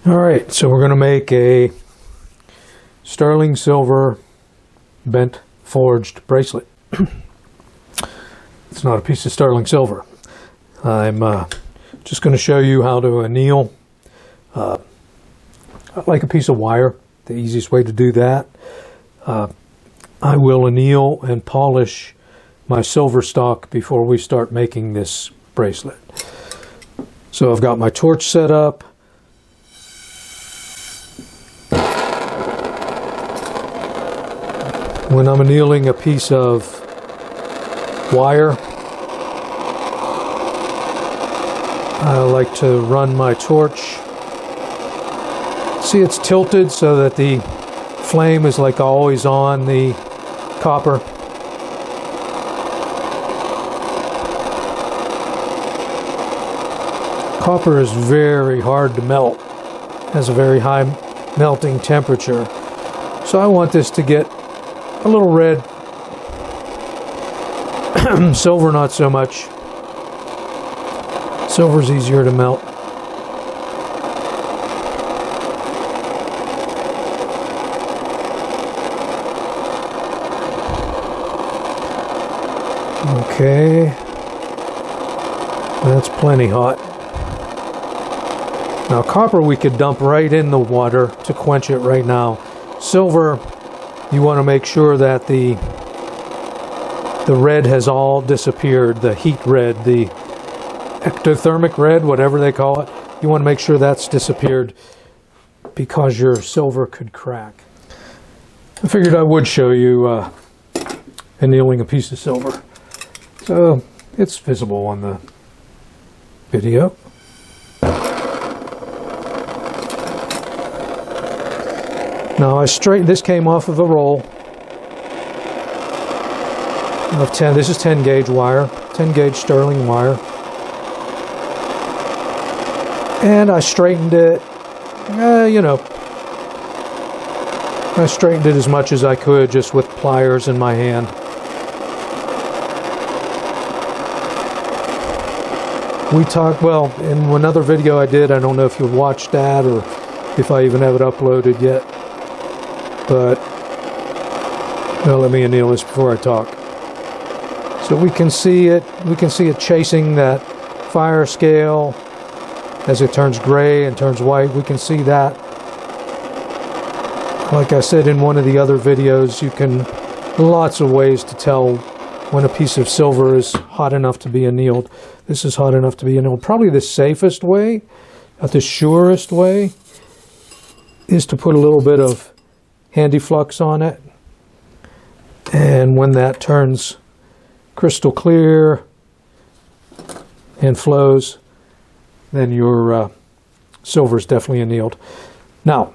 Alright, so we're going to make a sterling silver bent forged bracelet. It's not a piece of sterling silver. I'm just going to show you how to anneal like a piece of wire, the easiest way to do that. I will anneal and polish my silver stock before we start making this bracelet. So I've got my torch set up. When I'm annealing a piece of wire, I like to run my torch. See, it's tilted so that the flame is like always on the copper. Copper is very hard to melt, has a very high melting temperature. So I want this to get a little red. Silver not so much. Silver's easier to melt. Okay, that's plenty hot. Now copper we could dump right in the water to quench it right now. Silver, you want to make sure that the red has all disappeared, the heat red, the ectothermic red, whatever they call it. You want to make sure that's disappeared because your silver could crack. I figured I would show you annealing a piece of silver. So it's visible on the video. Now I straightened, this came off of a roll of 10, this is 10 gauge wire, 10 gauge sterling wire. And I straightened it, I straightened it as much as I could just with pliers in my hand. We talked, well, in another video I did, I don't know if you watched that or if I even have it uploaded yet. But, well, let me anneal this before I talk. So we can see it chasing that fire scale as it turns gray and turns white. We can see that. Like I said in one of the other videos, you can, lots of ways to tell when a piece of silver is hot enough to be annealed. This is hot enough to be annealed. Probably the safest way, the surest way, is to put a little bit of handy flux on it, and when that turns crystal clear and flows, then your silver is definitely annealed. Now,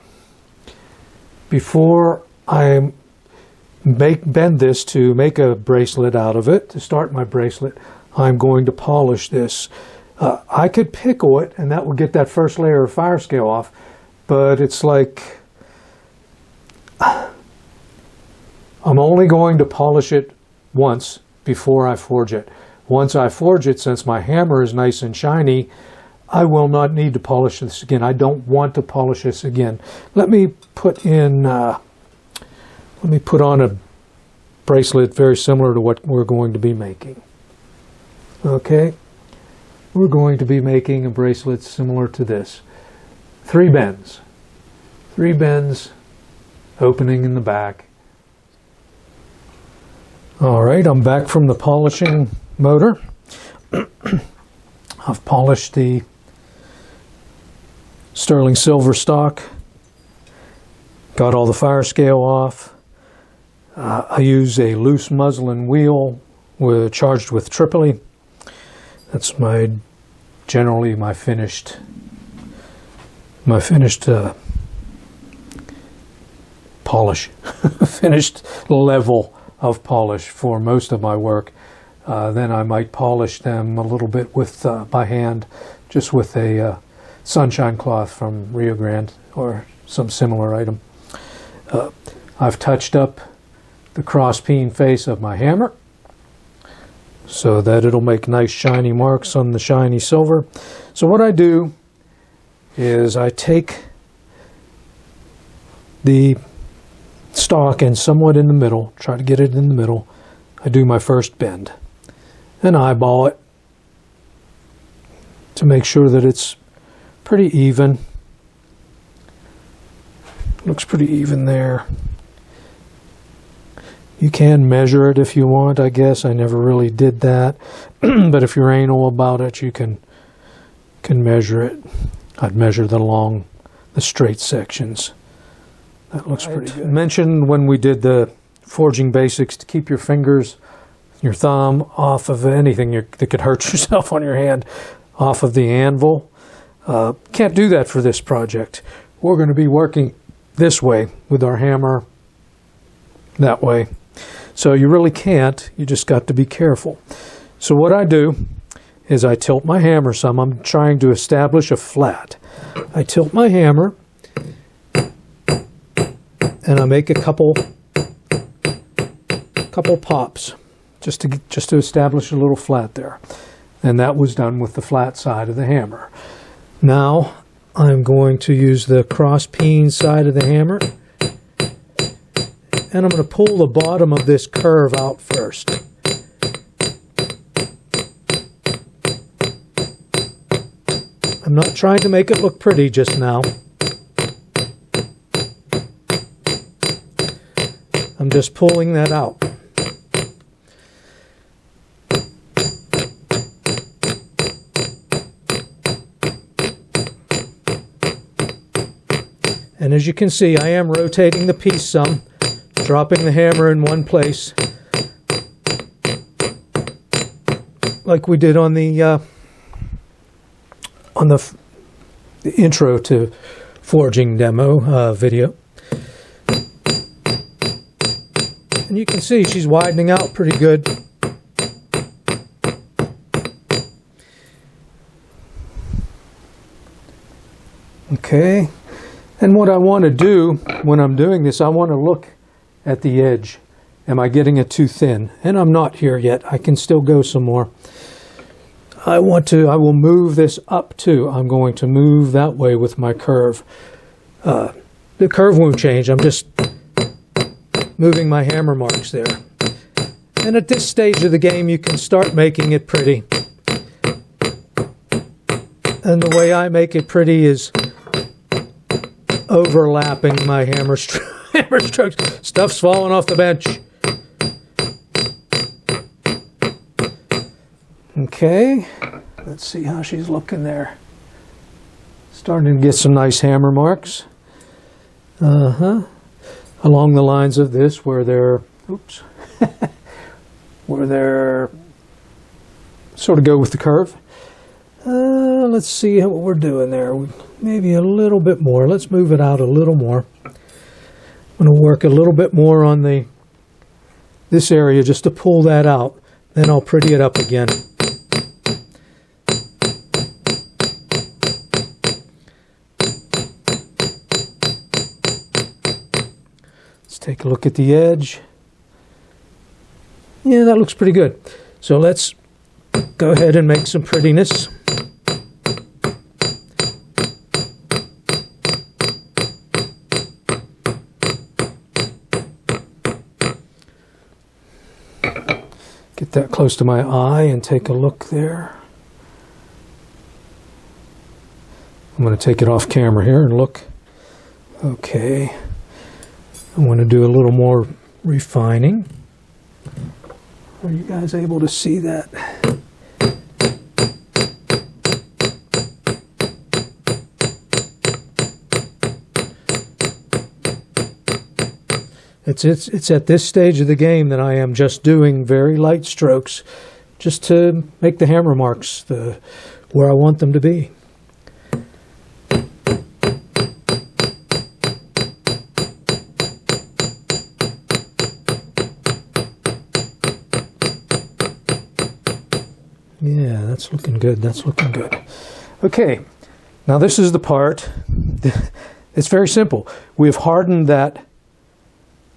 before I bend this to make a bracelet out of it, to start my bracelet, I'm going to polish this. I could pickle it, and that would get that first layer of fire scale off, but it's like, I'm only going to polish it once before I forge it. Once I forge it, since my hammer is nice and shiny, I will not need to polish this again. I don't want to polish this again. Let me put on a bracelet very similar to what we're going to be making. Okay, we're going to be making a bracelet similar to this. 3 bends. 3 bends, opening in the back. Alright, I'm back from the polishing motor. I've polished the sterling silver stock. Got all the fire scale off. I use a loose muslin wheel charged with Tripoli. That's generally my finished polish, finished level of polish for most of my work. Then I might polish them a little bit with by hand, just with a sunshine cloth from Rio Grande or some similar item. I've touched up the cross peen face of my hammer so that it'll make nice shiny marks on the shiny silver. So what I do is I take the stock and somewhat in the middle, try to get it in the middle, I do my first bend and eyeball it to make sure that it's pretty even. Looks pretty even there. You can measure it if you want, I guess. I never really did that. But if you're anal about it, you can measure it. I'd measure the straight sections. That looks pretty good. I mentioned when we did the forging basics to keep your fingers, your thumb off of anything that could hurt yourself on your hand, off of the anvil. Can't do that for this project. We're going to be working this way with our hammer, that way. So you really can't. You just got to be careful. So what I do is I tilt my hammer some. I'm trying to establish a flat. I tilt my hammer and I make a couple pops just to establish a little flat there. And that was done with the flat side of the hammer. Now I'm going to use the cross peen side of the hammer, and I'm going to pull the bottom of this curve out first. I'm not trying to make it look pretty just now. I'm just pulling that out. And as you can see, I am rotating the piece some, dropping the hammer in one place, like we did on the intro to forging demo video. And you can see she's widening out pretty good. Okay. And what I want to do when I'm doing this, I want to look at the edge. Am I getting it too thin? And I'm not here yet. I can still go some more. I will move this up too. I'm going to move that way with my curve. The curve won't change. I'm just moving my hammer marks there. And at this stage of the game, you can start making it pretty. And the way I make it pretty is overlapping my hammer strokes. Stuff's falling off the bench. Okay, let's see how she's looking there. Starting to get some nice hammer marks. Along the lines of this where they're, where they're sort of go with the curve. Let's see what we're doing there. Maybe a little bit more. Let's move it out a little more. I'm going to work a little bit more on this area just to pull that out. Then I'll pretty it up again. Let's take a look at the edge. Yeah, that looks pretty good. So let's go ahead and make some prettiness. Get that close to my eye and take a look there. I'm going to take it off camera here and look. Okay. I want to do a little more refining. Are you guys able to see that? It's at this stage of the game that I am just doing very light strokes just to make the hammer marks where I want them to be. Yeah, that's looking good. That's looking good. Okay, now this is the part. It's very simple. We've hardened that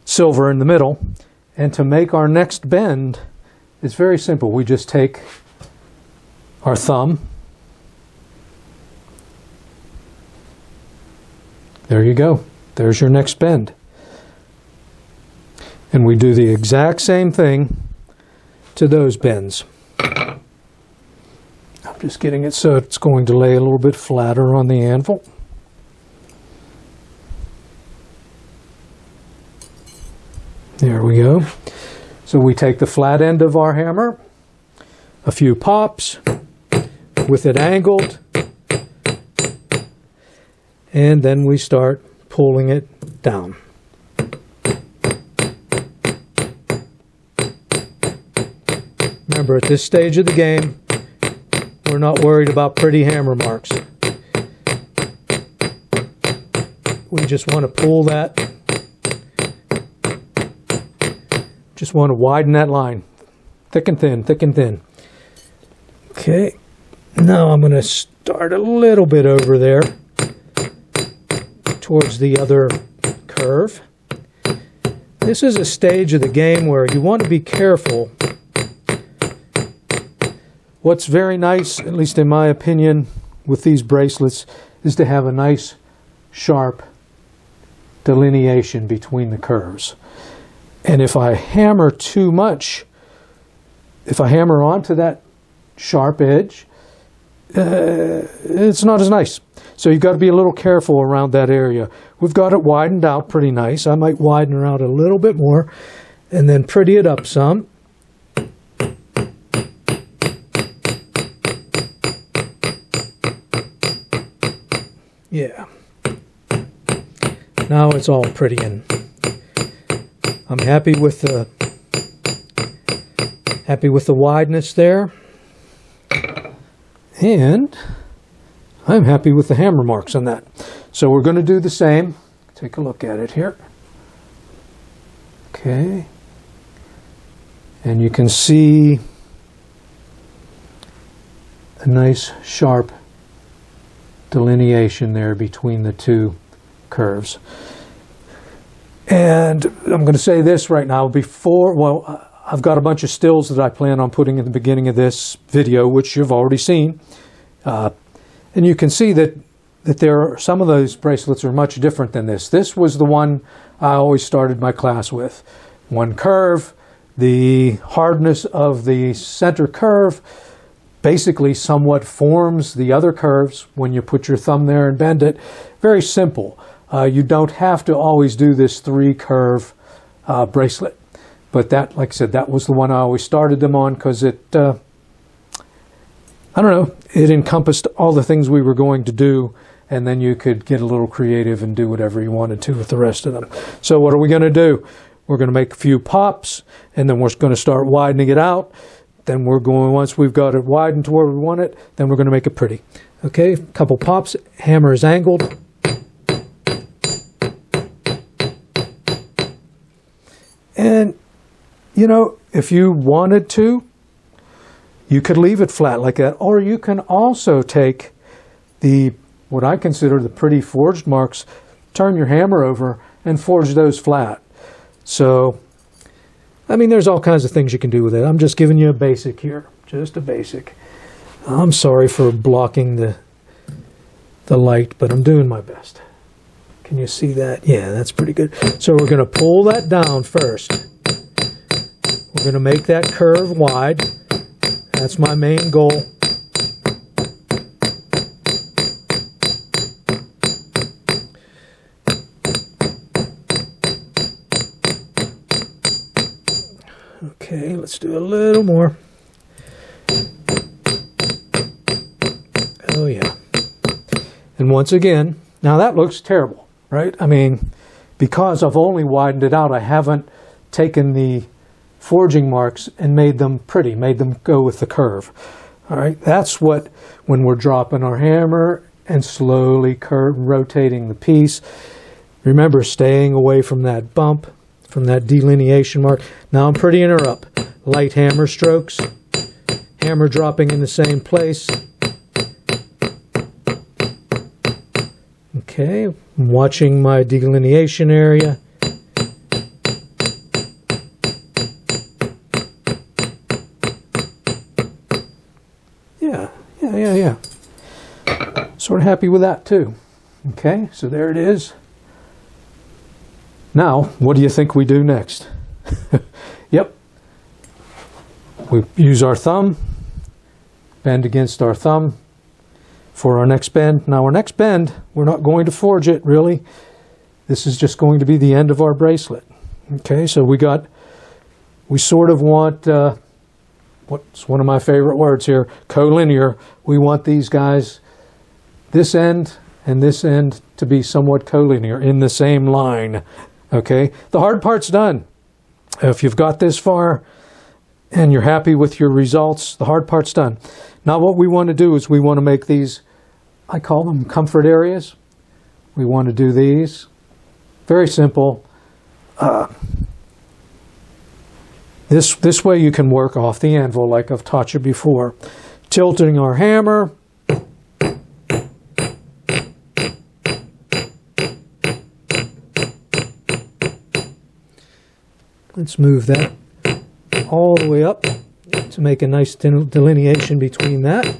silver in the middle, and to make our next bend, it's very simple. We just take our thumb. There you go. There's your next bend. And we do the exact same thing to those bends. I'm just getting it so it's going to lay a little bit flatter on the anvil. There we go. So we take the flat end of our hammer, a few pops with it angled, and then we start pulling it down. Remember, at this stage of the game, we're not worried about pretty hammer marks. We just want to pull that. Just want to widen that line. Thick and thin, thick and thin. Okay. Now I'm going to start a little bit over there towards the other curve. This is a stage of the game where you want to be careful. What's very nice, at least in my opinion, with these bracelets is to have a nice sharp delineation between the curves. And if I hammer too much, if I hammer onto that sharp edge, it's not as nice. So you've got to be a little careful around that area. We've got it widened out pretty nice. I might widen it out a little bit more and then pretty it up some. Yeah. Now it's all pretty and I'm happy with the wideness there, and I'm happy with the hammer marks on that. So we're going to do the same. Take a look at it here. Okay, and you can see a nice sharp delineation there between the two curves. And I'm going to say this right now before, well, I've got a bunch of stills that I plan on putting in the beginning of this video, which you've already seen. And you can see that there are some of those bracelets are much different than this. This was the one I always started my class with. One curve, the hardness of the center curve basically somewhat forms the other curves when you put your thumb there and bend it. Very simple. You don't have to always do this 3-curve bracelet. But that, like I said, that was the one I always started them on because it, I don't know, it encompassed all the things we were going to do, and then you could get a little creative and do whatever you wanted to with the rest of them. So what are we going to do? We're going to make a few pops, and then we're going to start widening it out. Then we're going, once we've got it widened to where we want it, then we're going to make it pretty. Okay, a couple pops, hammer is angled. And, you know, if you wanted to, you could leave it flat like that. Or you can also take the, what I consider the pretty forged marks, turn your hammer over and forge those flat. So, I mean, there's all kinds of things you can do with it. I'm just giving you a basic here, just a basic. I'm sorry for blocking the light, but I'm doing my best. Can you see that? Yeah, that's pretty good. So we're going to pull that down first. We're going to make that curve wide. That's my main goal. Okay, let's do a little more. Oh yeah. And once again, now that looks terrible. Right? I mean, because I've only widened it out, I haven't taken the forging marks and made them pretty, made them go with the curve. All right, that's what, when we're dropping our hammer and slowly rotating the piece, remember staying away from that bump, from that delineation mark. Now I'm prettying her up. Light hammer strokes, hammer dropping in the same place. Okay, I'm watching my delineation area. Yeah. Sort of happy with that too. Okay, so there it is. Now, what do you think we do next? Yep. We use our thumb, bend against our thumb for our next bend. Now, our next bend, we're not going to forge it, really. This is just going to be the end of our bracelet. Okay, so we sort of want, what's one of my favorite words here, collinear. We want these guys, this end and this end, to be somewhat collinear, in the same line. Okay, the hard part's done. If you've got this far and you're happy with your results, the hard part's done. Now what we want to do is we want to make these, I call them comfort areas. We want to do these. Very simple. This way you can work off the anvil like I've taught you before. Tilting our hammer. Let's move that all the way up to make a nice delineation between that.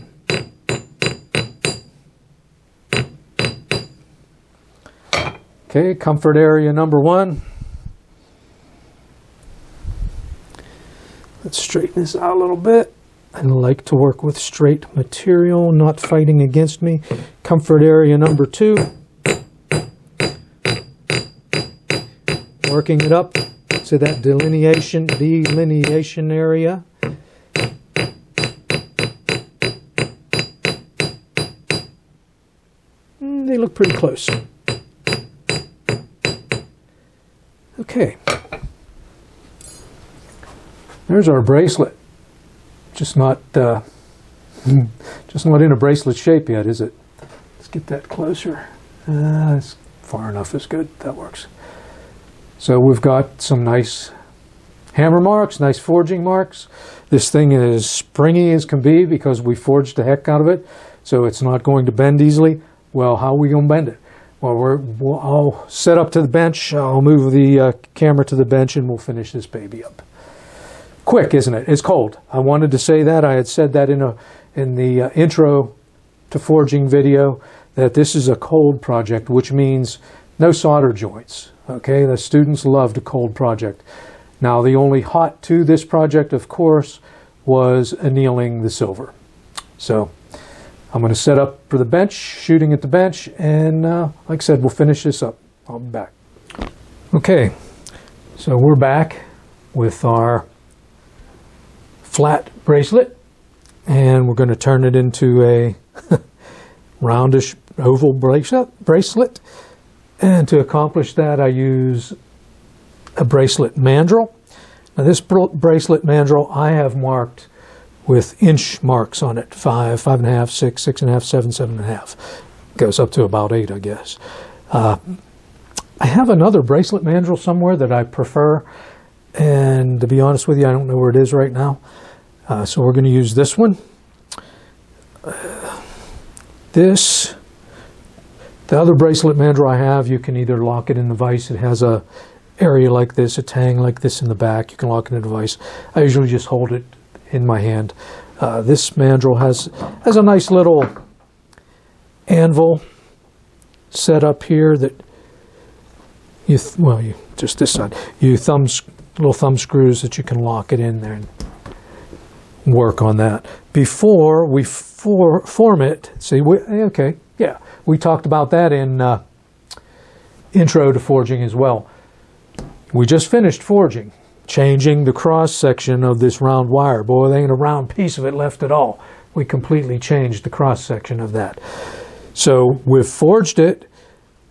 Okay, comfort area number 1. Let's straighten this out a little bit. I like to work with straight material, not fighting against me. Comfort area number 2. Working it up to that delineation area. They look pretty close. Okay. There's our bracelet. Just not in a bracelet shape yet, is it? Let's get that closer. It's far enough is good. That works. So we've got some nice hammer marks, nice forging marks. This thing is springy as can be because we forged the heck out of it, so it's not going to bend easily. Well, how are we going to bend it? Well, I'll set up to the bench. I'll move the camera to the bench, and we'll finish this baby up. Quick, isn't it? It's cold. I wanted to say that. I had said that in the intro to forging video, that this is a cold project, which means no solder joints. Okay, the students loved a cold project. Now, the only hot to this project, of course, was annealing the silver. So I'm going to set up for the bench, shooting at the bench, and like I said, we'll finish this up. I'll be back. Okay, so we're back with our flat bracelet, and we're going to turn it into a roundish oval bracelet. And to accomplish that, I use a bracelet mandrel. Now, this bracelet mandrel I have marked with inch marks on it: 5, 5.5, 6, 6.5, 7, 7.5. Goes up to about 8, I guess. I have another bracelet mandrel somewhere that I prefer, and to be honest with you, I don't know where it is right now. So we're going to use this one. The other bracelet mandrel I have, you can either lock it in the vise. It has a area like this, a tang like this in the back. You can lock it in the vise. I usually just hold it in my hand. This mandrel has a nice little anvil set up here that just this side. Little thumb screws that you can lock it in there and work on that. Before we form it, we talked about that in intro to forging as well. We just finished forging, changing the cross section of this round wire. Boy, there ain't a round piece of it left at all. We completely changed the cross section of that. So we've forged it.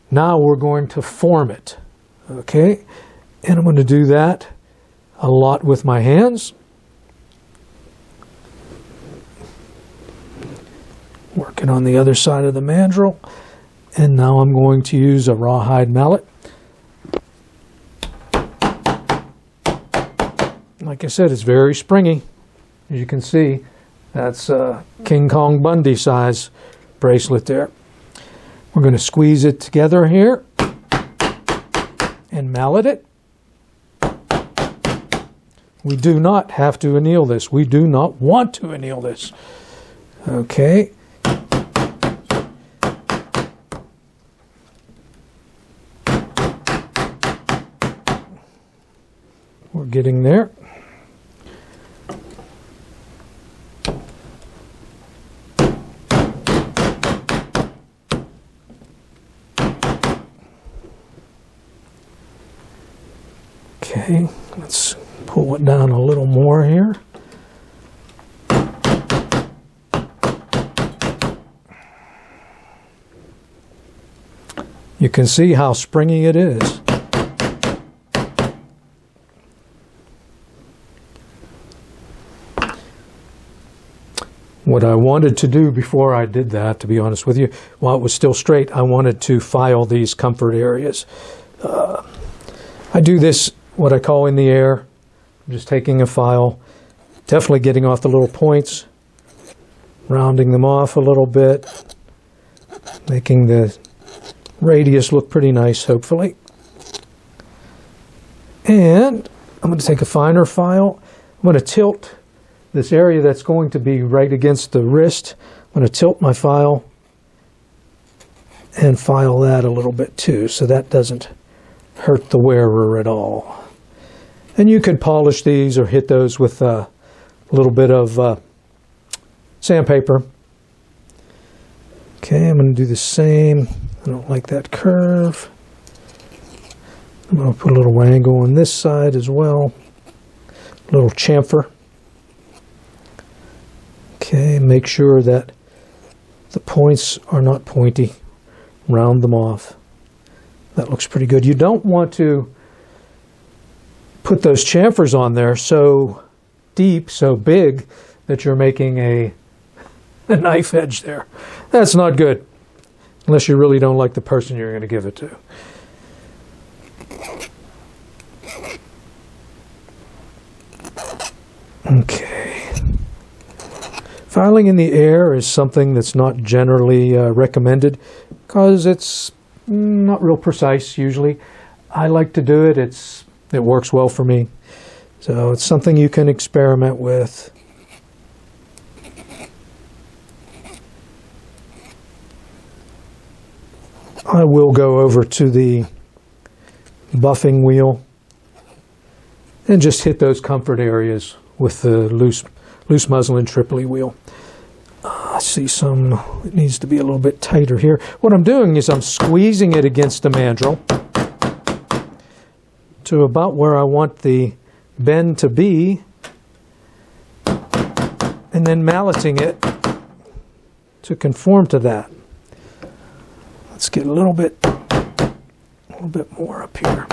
Now we're going to form it. Okay, and I'm going to do that a lot with my hands. Working on the other side of the mandrel. And now I'm going to use a rawhide mallet. Like I said, it's very springy. As you can see, that's a King Kong Bundy size bracelet there. We're going to squeeze it together here and mallet it. We do not have to anneal this. We do not want to anneal this. Okay. getting there. Okay, let's pull it down a little more here. You can see how springy it is. What I wanted to do before I did that, to be honest with you, while it was still straight, I wanted to file these comfort areas. I do this, what I call in the air. I'm just taking a file, definitely getting off the little points, rounding them off a little bit, making the radius look pretty nice, hopefully. And I'm going to take a finer file. I'm going to tilt this area that's going to be right against the wrist. I'm going to tilt my file and file that a little bit too, so that doesn't hurt the wearer at all. And you could polish these or hit those with a little bit of sandpaper. Okay, I'm going to do the same. I don't like that curve. I'm going to put a little angle on this side as well. A little chamfer. Okay, make sure that the points are not pointy. Round them off. That looks pretty good. You don't want to put those chamfers on there so deep, so big, that you're making a knife edge there. That's not good, unless you really don't like the person you're going to give it to. Okay. Filing in the air is something that's not generally recommended because it's not real precise usually. I like to do it. It works well for me. So it's something you can experiment with. I will go over to the buffing wheel and just hit those comfort areas with the loose muslin Tripoli wheel. I see it needs to be a little bit tighter here. What I'm doing is I'm squeezing it against the mandrel to about where I want the bend to be, and then malleting it to conform to that. Let's get a little bit more up here.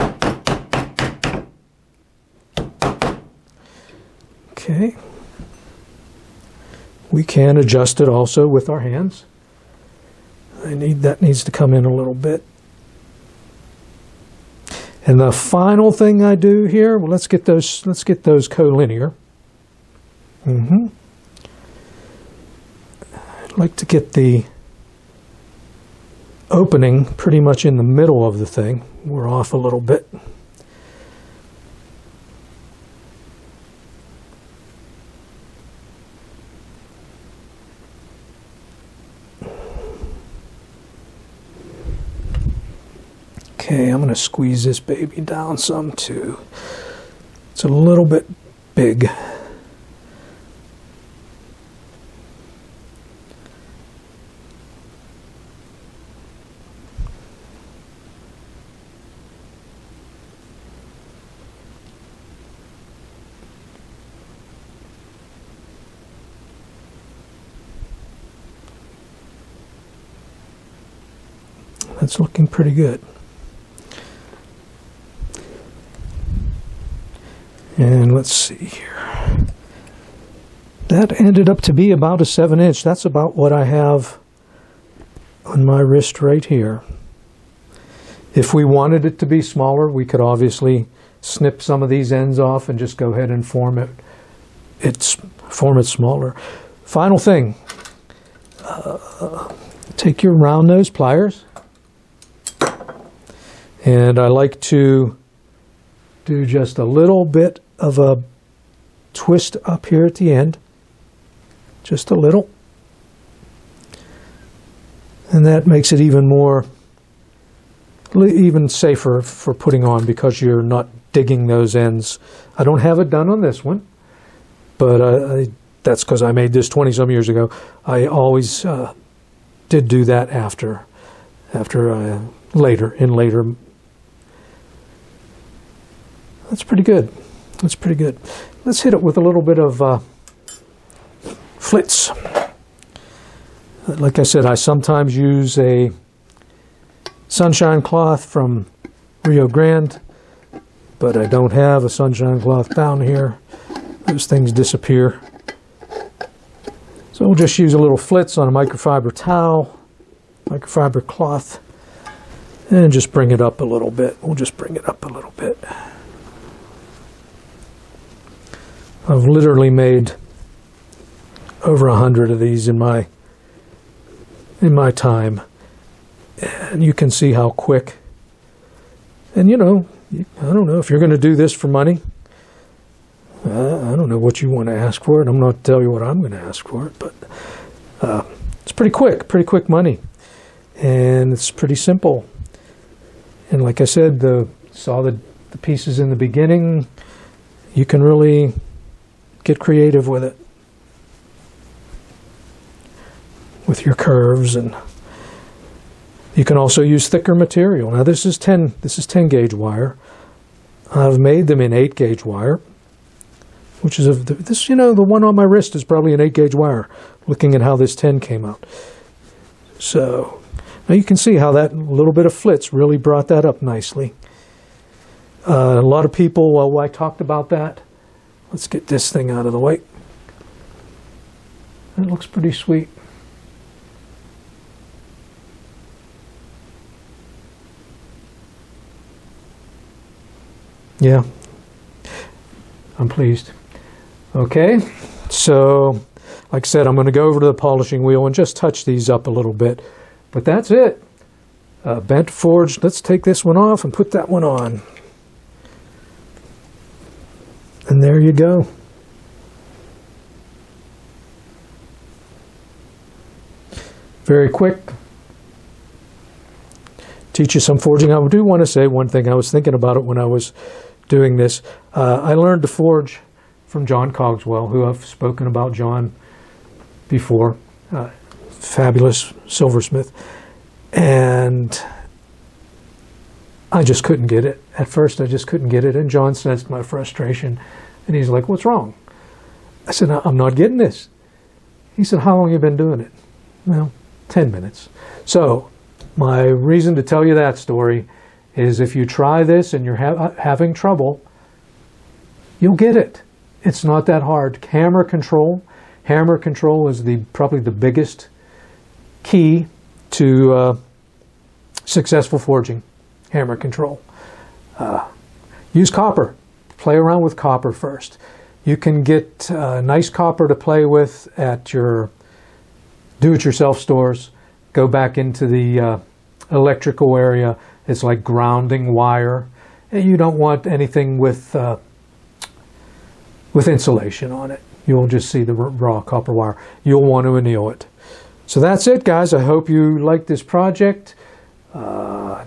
Okay. We can adjust it also with our hands. That needs to come in a little bit. And the final thing I do here, well, let's get those collinear. I'd like to get the opening pretty much in the middle of the thing. We're off a little bit. Okay, I'm going to squeeze this baby down some too. It's a little bit big. That's looking pretty good. And let's see here. That ended up to be about a 7-inch. That's about what I have on my wrist right here. If we wanted it to be smaller, we could obviously snip some of these ends off and just go ahead and form it smaller. Final thing, take your round nose pliers, and I like to do just a little bit of a twist up here at the end, just a little, and that makes it even safer for putting on, because you're not digging those ends. I don't have it done on this one, but that's because I made this 20-some years ago. I always did do that later. That's pretty good. That's pretty good. Let's hit it with a little bit of flitz. Like I said, I sometimes use a sunshine cloth from Rio Grande, but I don't have a sunshine cloth down here. Those things disappear. So we'll just use a little flitz on a microfiber towel, microfiber cloth, and just bring it up a little bit. We'll just bring it up a little bit. I've literally made over 100 of these in my time, and you can see how quick. And I don't know if you're going to do this for money. I don't know what you want to ask for it. I'm not tell you what I'm going to ask for it, but it's pretty quick money, and it's pretty simple. And like I said, saw the pieces in the beginning. You can really get creative with it, with your curves, and you can also use thicker material. Now this is 10 gauge wire. I've made them in 8 gauge wire, which is the one on my wrist is probably an 8 gauge wire, looking at how this 10 came out. So now you can see how that little bit of flitz really brought that up nicely. A lot of people, while I talked about that, let's get this thing out of the way. That looks pretty sweet. Yeah, I'm pleased. Okay, so like I said, I'm going to go over to the polishing wheel and just touch these up a little bit. But that's it. Bent forged. Let's take this one off and put that one on. And there you go. Very quick. Teach you some forging. I do want to say one thing. I was thinking about it when I was doing this. I learned to forge from John Cogswell, who I've spoken about John before. Fabulous silversmith. And I just couldn't get it. At first, I just couldn't get it. And John sensed my frustration. And he's like, "What's wrong?" I said, "I'm not getting this." He said, "How long have you been doing it?" Well, 10 minutes. So my reason to tell you that story is if you try this and you're having trouble, you'll get it. It's not that hard. Hammer control. Hammer control is probably the biggest key to successful forging. Hammer control. Use copper. Play around with copper first. You can get nice copper to play with at your do-it-yourself stores. Go back into the electrical area. It's like grounding wire. And you don't want anything with insulation on it. You'll just see the raw copper wire. You'll want to anneal it. So that's it, guys. I hope you liked this project. I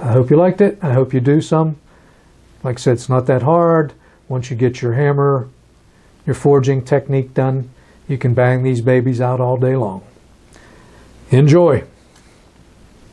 hope you liked it. I hope you do some. Like I said, it's not that hard. Once you get your hammer, your forging technique done, you can bang these babies out all day long. Enjoy.